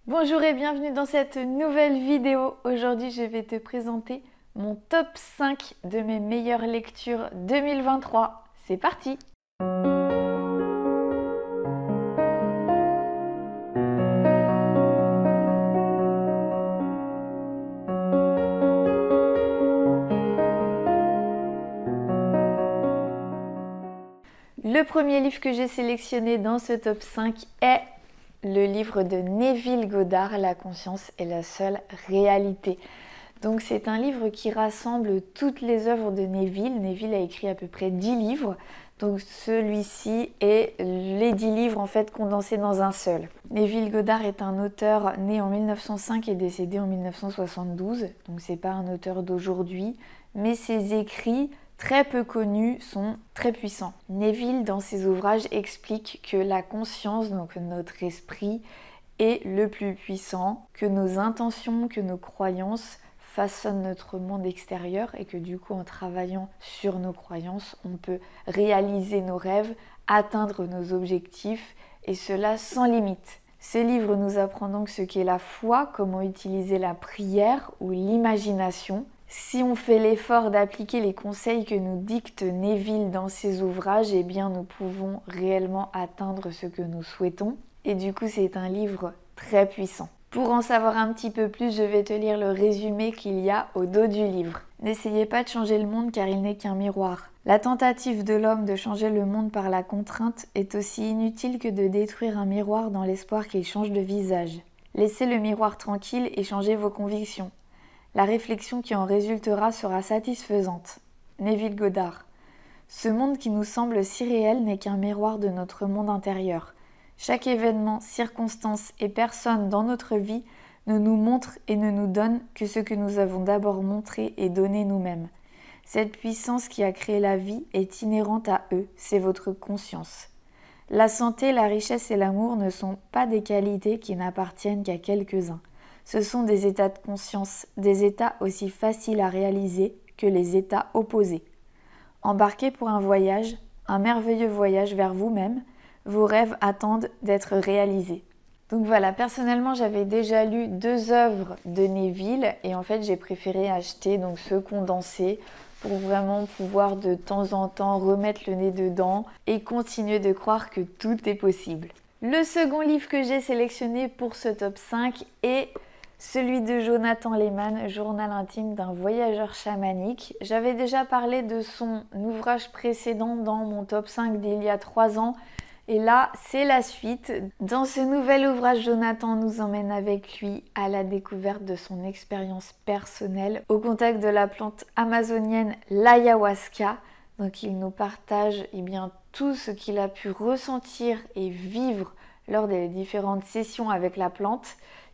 Bonjour et bienvenue dans cette nouvelle vidéo. Aujourd'hui, je vais te présenter mon top 5 de mes meilleures lectures 2023. C'est parti! Le premier livre que j'ai sélectionné dans ce top 5 est le livre de Neville Goddard, La conscience est la seule réalité. Donc c'est un livre qui rassemble toutes les œuvres de Neville. Neville a écrit à peu près 10 livres. Donc celui-ci est les 10 livres en fait condensés dans un seul. Neville Goddard est un auteur né en 1905 et décédé en 1972. Donc c'est pas un auteur d'aujourd'hui, mais ses écrits très peu connus sont très puissants. Neville, dans ses ouvrages, explique que la conscience, donc notre esprit, est le plus puissant, que nos intentions, que nos croyances façonnent notre monde extérieur et que du coup, en travaillant sur nos croyances, on peut réaliser nos rêves, atteindre nos objectifs et cela sans limite. Ce livre nous apprend donc ce qu'est la foi, comment utiliser la prière ou l'imagination. Si on fait l'effort d'appliquer les conseils que nous dicte Neville dans ses ouvrages, eh bien nous pouvons réellement atteindre ce que nous souhaitons. Et du coup, c'est un livre très puissant. Pour en savoir un petit peu plus, je vais te lire le résumé qu'il y a au dos du livre. N'essayez pas de changer le monde car il n'est qu'un miroir. La tentative de l'homme de changer le monde par la contrainte est aussi inutile que de détruire un miroir dans l'espoir qu'il change de visage. Laissez le miroir tranquille et changez vos convictions. La réflexion qui en résultera sera satisfaisante. Neville Goddard. Ce monde qui nous semble si réel n'est qu'un miroir de notre monde intérieur. Chaque événement, circonstance et personne dans notre vie ne nous montre et ne nous donne que ce que nous avons d'abord montré et donné nous-mêmes. Cette puissance qui a créé la vie est inhérente à eux, c'est votre conscience. La santé, la richesse et l'amour ne sont pas des qualités qui n'appartiennent qu'à quelques-uns. Ce sont des états de conscience, des états aussi faciles à réaliser que les états opposés. Embarquez pour un voyage, un merveilleux voyage vers vous-même, vos rêves attendent d'être réalisés. Donc voilà, personnellement j'avais déjà lu 2 œuvres de Neville et en fait j'ai préféré acheter donc ce condensé pour vraiment pouvoir de temps en temps remettre le nez dedans et continuer de croire que tout est possible. Le second livre que j'ai sélectionné pour ce top 5 est celui de Jonathan Lehman, Journal intime d'un voyageur chamanique. J'avais déjà parlé de son ouvrage précédent dans mon top 5 d'il y a 3 ans. Et là, c'est la suite. Dans ce nouvel ouvrage, Jonathan nous emmène avec lui à la découverte de son expérience personnelle au contact de la plante amazonienne l'ayahuasca. Donc il nous partage tout ce qu'il a pu ressentir et vivre lors des différentes sessions avec la plante.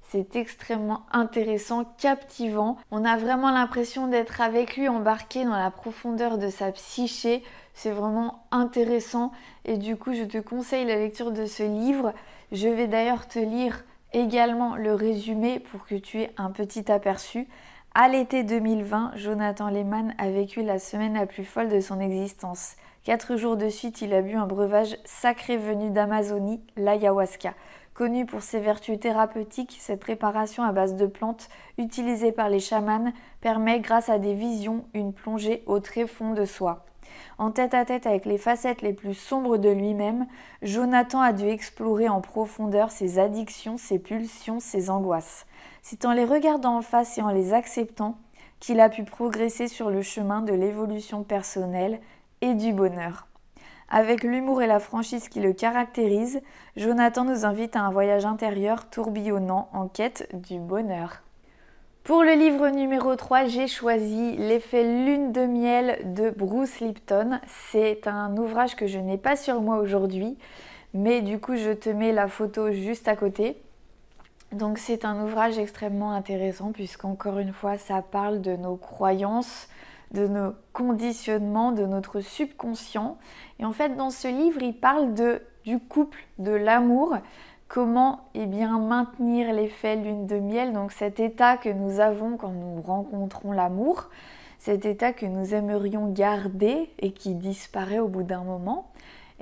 C'est extrêmement intéressant, captivant. On a vraiment l'impression d'être avec lui, embarqué dans la profondeur de sa psyché. C'est vraiment intéressant et du coup, je te conseille la lecture de ce livre. Je vais d'ailleurs te lire également le résumé pour que tu aies un petit aperçu. À l'été 2020, Jonathan Lehman a vécu la semaine la plus folle de son existence. 4 jours de suite, il a bu un breuvage sacré venu d'Amazonie, l'ayahuasca. Connue pour ses vertus thérapeutiques, cette préparation à base de plantes utilisée par les chamans permet, grâce à des visions, une plongée au tréfonds de soi. En tête-à-tête avec les facettes les plus sombres de lui-même, Jonathan a dû explorer en profondeur ses addictions, ses pulsions, ses angoisses. C'est en les regardant en face et en les acceptant qu'il a pu progresser sur le chemin de l'évolution personnelle et du bonheur. Avec l'humour et la franchise qui le caractérisent, Jonathan nous invite à un voyage intérieur tourbillonnant en quête du bonheur. Pour le livre numéro 3, j'ai choisi L'effet lune de miel de Bruce Lipton. C'est un ouvrage que je n'ai pas sur moi aujourd'hui, mais du coup je te mets la photo juste à côté. Donc c'est un ouvrage extrêmement intéressant puisqu'encore une fois ça parle de nos croyances, de nos conditionnements, de notre subconscient. Et en fait dans ce livre il parle du couple, de l'amour. Comment maintenir l'effet lune de miel, donc cet état que nous avons quand nous rencontrons l'amour, cet état que nous aimerions garder et qui disparaît au bout d'un moment,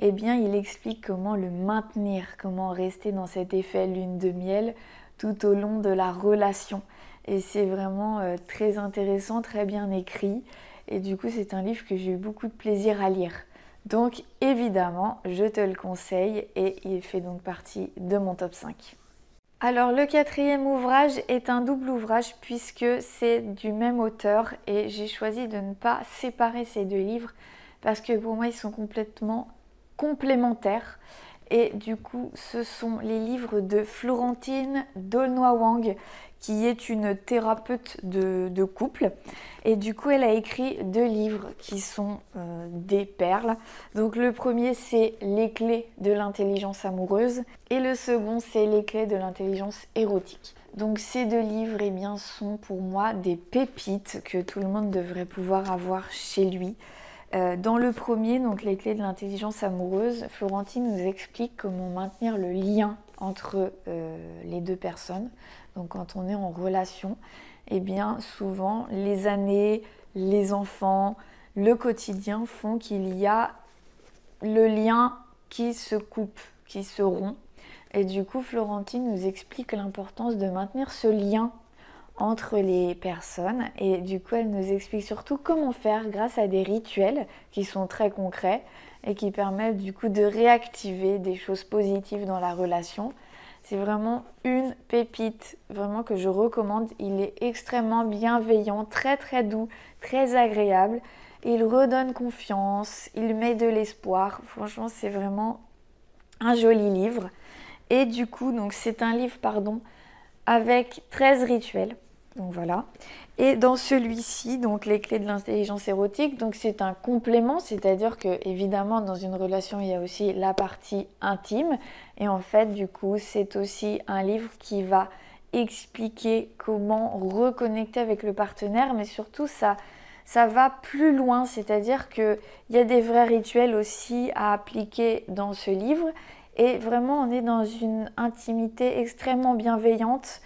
il explique comment le maintenir, comment rester dans cet effet lune de miel tout au long de la relation. Et c'est vraiment très intéressant, très bien écrit. Et du coup, c'est un livre que j'ai eu beaucoup de plaisir à lire. Donc évidemment, je te le conseille et il fait donc partie de mon top 5. Alors le quatrième ouvrage est un double ouvrage puisque c'est du même auteur et j'ai choisi de ne pas séparer ces deux livres parce que pour moi ils sont complètement complémentaires. Et du coup, ce sont les livres de Florentine D'aulnoy-Wang, qui est une thérapeute de couple. Et du coup, elle a écrit deux livres qui sont des perles. Donc le premier, c'est Les clés de l'intelligence amoureuse. Et le second, c'est Les clés de l'intelligence érotique. Donc ces deux livres, eh bien, sont pour moi des pépites que tout le monde devrait pouvoir avoir chez lui. Dans le premier, donc les clés de l'intelligence amoureuse, Florentine nous explique comment maintenir le lien entre les deux personnes. Donc quand on est en relation, eh bien souvent les années, les enfants, le quotidien font qu'il y a le lien qui se coupe, qui se rompt. Et du coup, Florentine nous explique l'importance de maintenir ce lien entre les personnes et du coup elle nous explique surtout comment faire grâce à des rituels qui sont très concrets et qui permettent du coup de réactiver des choses positives dans la relation. C'est vraiment une pépite, vraiment que je recommande. Il est extrêmement bienveillant, très très doux, très agréable. Il redonne confiance, il met de l'espoir. Franchement, c'est vraiment un joli livre. Et du coup, donc c'est un livre, avec 13 rituels. Donc voilà. Et dans celui-ci, donc les clés de l'intelligence érotique, donc c'est un complément, c'est-à-dire que évidemment dans une relation il y a aussi la partie intime et en fait du coup c'est aussi un livre qui va expliquer comment reconnecter avec le partenaire, mais surtout ça va plus loin, c'est-à-dire qu'il y a des vrais rituels aussi à appliquer dans ce livre et vraiment on est dans une intimité extrêmement bienveillante.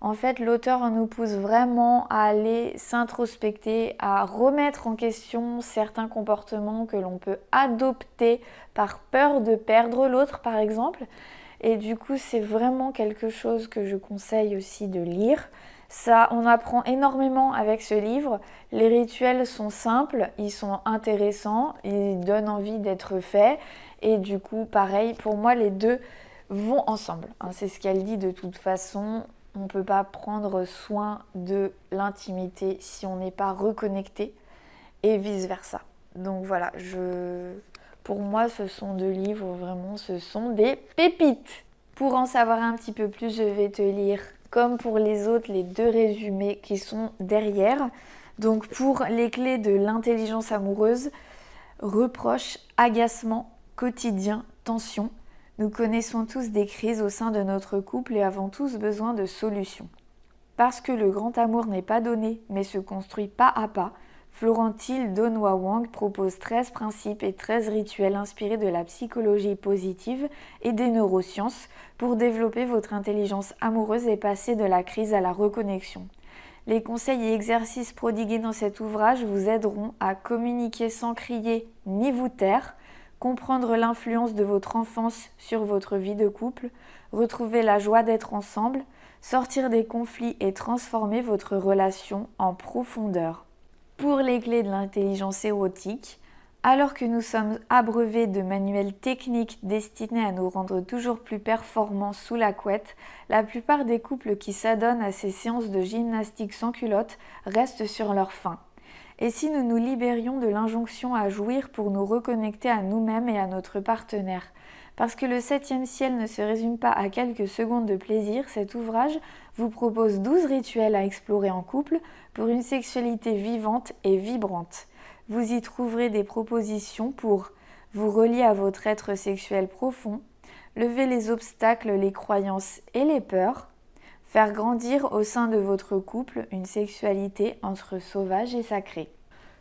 En fait, l'auteur nous pousse vraiment à aller s'introspecter, à remettre en question certains comportements que l'on peut adopter par peur de perdre l'autre, par exemple. Et du coup, c'est vraiment quelque chose que je conseille aussi de lire. Ça, on apprend énormément avec ce livre. Les rituels sont simples, ils sont intéressants, ils donnent envie d'être faits. Et du coup, pareil, pour moi, les deux vont ensemble. C'est ce qu'elle dit de toute façon. On ne peut pas prendre soin de l'intimité si on n'est pas reconnecté et vice-versa. Donc voilà, pour moi, ce sont deux livres, vraiment, ce sont des pépites. Pour en savoir un petit peu plus, je vais te lire, comme pour les autres, les deux résumés qui sont derrière. Donc pour les clés de l'intelligence amoureuse, reproche, agacement, quotidien, tension. Nous connaissons tous des crises au sein de notre couple et avons tous besoin de solutions. Parce que le grand amour n'est pas donné, mais se construit pas à pas, Florentine D'aulnoy-Wang propose 13 principes et 13 rituels inspirés de la psychologie positive et des neurosciences pour développer votre intelligence amoureuse et passer de la crise à la reconnexion. Les conseils et exercices prodigués dans cet ouvrage vous aideront à communiquer sans crier ni vous taire, comprendre l'influence de votre enfance sur votre vie de couple, retrouver la joie d'être ensemble, sortir des conflits et transformer votre relation en profondeur. Pour les clés de l'intelligence érotique, alors que nous sommes abreuvés de manuels techniques destinés à nous rendre toujours plus performants sous la couette, la plupart des couples qui s'adonnent à ces séances de gymnastique sans culotte restent sur leur faim. Et si nous nous libérions de l'injonction à jouir pour nous reconnecter à nous-mêmes et à notre partenaire? Parce que le 7e ciel ne se résume pas à quelques secondes de plaisir, cet ouvrage vous propose 12 rituels à explorer en couple pour une sexualité vivante et vibrante. Vous y trouverez des propositions pour vous relier à votre être sexuel profond, lever les obstacles, les croyances et les peurs, faire grandir au sein de votre couple une sexualité entre sauvage et sacrée.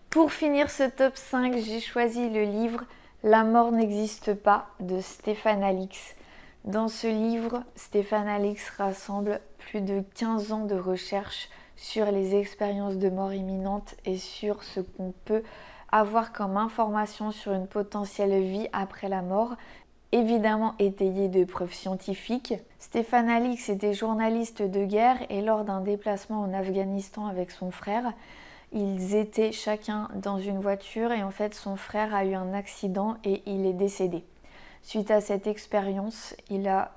Pour finir ce top 5, j'ai choisi le livre La mort n'existe pas de Stéphane Alix. Dans ce livre, Stéphane Alix rassemble plus de 15 ans de recherche sur les expériences de mort imminente et sur ce qu'on peut avoir comme information sur une potentielle vie après la mort. évidemment étayé de preuves scientifiques. Stéphane Alix était journaliste de guerre et lors d'un déplacement en Afghanistan avec son frère, ils étaient chacun dans une voiture et en fait son frère a eu un accident et il est décédé. Suite à cette expérience, il a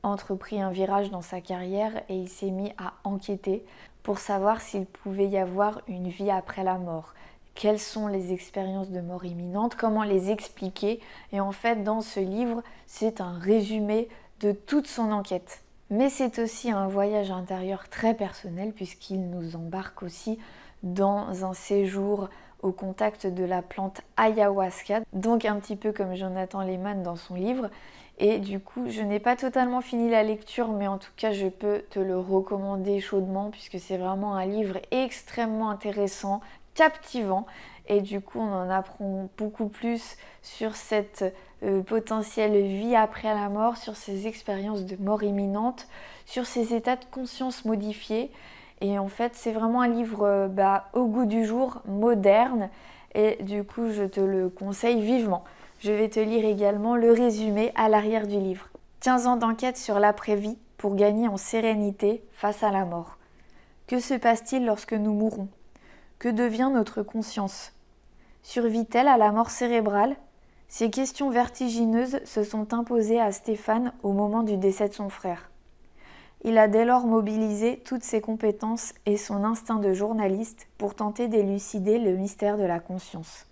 entrepris un virage dans sa carrière et il s'est mis à enquêter pour savoir s'il pouvait y avoir une vie après la mort. Quelles sont les expériences de mort imminente, comment les expliquer. Et en fait, dans ce livre, c'est un résumé de toute son enquête. Mais c'est aussi un voyage intérieur très personnel puisqu'il nous embarque aussi dans un séjour au contact de la plante ayahuasca, donc un petit peu comme Jonathan Lehman dans son livre. Et du coup, je n'ai pas totalement fini la lecture, mais en tout cas, je peux te le recommander chaudement puisque c'est vraiment un livre extrêmement intéressant, captivant. Et du coup, on en apprend beaucoup plus sur cette potentielle vie après la mort, sur ces expériences de mort imminente, sur ces états de conscience modifiés. Et en fait, c'est vraiment un livre au goût du jour, moderne. Et du coup, je te le conseille vivement. Je vais te lire également le résumé à l'arrière du livre. 15 ans d'enquête sur l'après-vie pour gagner en sérénité face à la mort. Que se passe-t-il lorsque nous mourons? Que devient notre conscience? Survit-elle à la mort cérébrale? Ces questions vertigineuses se sont imposées à Stéphane au moment du décès de son frère. Il a dès lors mobilisé toutes ses compétences et son instinct de journaliste pour tenter d'élucider le mystère de la conscience.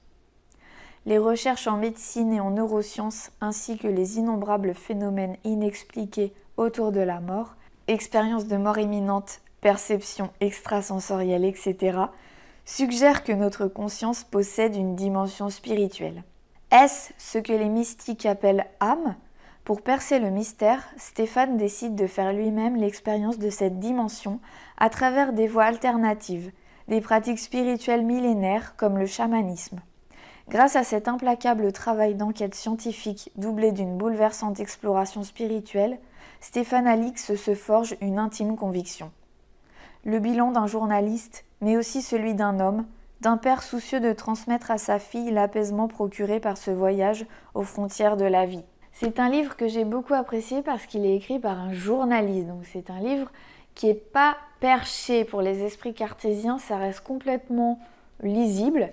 Les recherches en médecine et en neurosciences, ainsi que les innombrables phénomènes inexpliqués autour de la mort, expériences de mort imminente, perceptions extrasensorielles, etc., suggèrent que notre conscience possède une dimension spirituelle. Est-ce ce que les mystiques appellent âme? Pour percer le mystère, Stéphane décide de faire lui-même l'expérience de cette dimension à travers des voies alternatives, des pratiques spirituelles millénaires comme le chamanisme. Grâce à cet implacable travail d'enquête scientifique doublé d'une bouleversante exploration spirituelle, Stéphane Alix se forge une intime conviction. Le bilan d'un journaliste, mais aussi celui d'un homme, d'un père soucieux de transmettre à sa fille l'apaisement procuré par ce voyage aux frontières de la vie. C'est un livre que j'ai beaucoup apprécié parce qu'il est écrit par un journaliste. Donc c'est un livre qui n'est pas perché pour les esprits cartésiens, ça reste complètement lisible,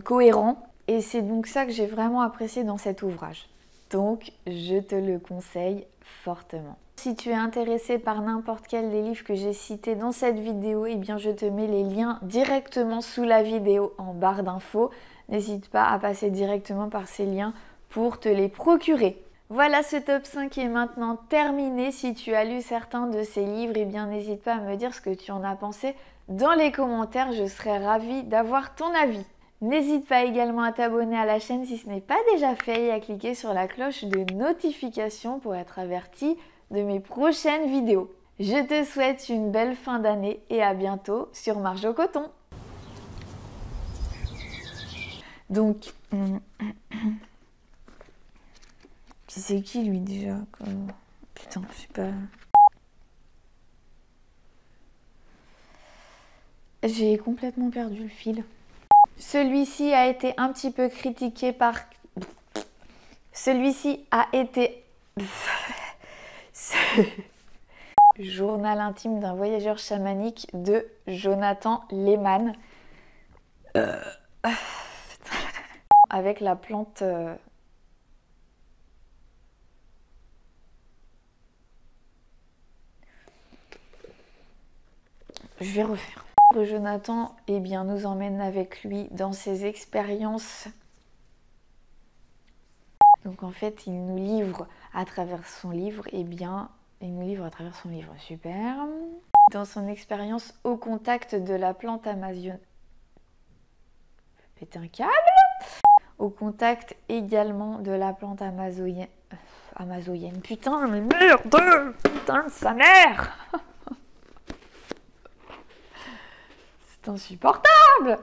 cohérent. Et c'est donc ça que j'ai vraiment apprécié dans cet ouvrage. Donc je te le conseille fortement. Si tu es intéressé par n'importe quel des livres que j'ai cités dans cette vidéo, eh bien je te mets les liens directement sous la vidéo en barre d'infos. N'hésite pas à passer directement par ces liens pour te les procurer. Voilà, ce top 5 est maintenant terminé. Si tu as lu certains de ces livres, eh bien n'hésite pas à me dire ce que tu en as pensé dans les commentaires. Je serais ravie d'avoir ton avis. N'hésite pas également à t'abonner à la chaîne si ce n'est pas déjà fait et à cliquer sur la cloche de notification pour être averti de mes prochaines vidéos. Je te souhaite une belle fin d'année et à bientôt sur Marjo Coton. Donc, c'est qui lui déjà quoi? Putain, je sais pas. J'ai complètement perdu le fil. Celui-ci a été un petit peu critiqué par... Celui-ci a été... Journal intime d'un voyageur chamanique de Jonathan Lehman. Avec la plante... Je vais refaire. Jonathan, eh bien, nous emmène avec lui dans ses expériences. Donc en fait, il nous livre à travers son livre, eh bien, il nous livre à travers son livre, super. Dans son expérience au contact de la plante amazonienne. Péter un câble. Au contact également de la plante amazonienne. Putain, mais merde! Putain, sa mère! C'est insupportable!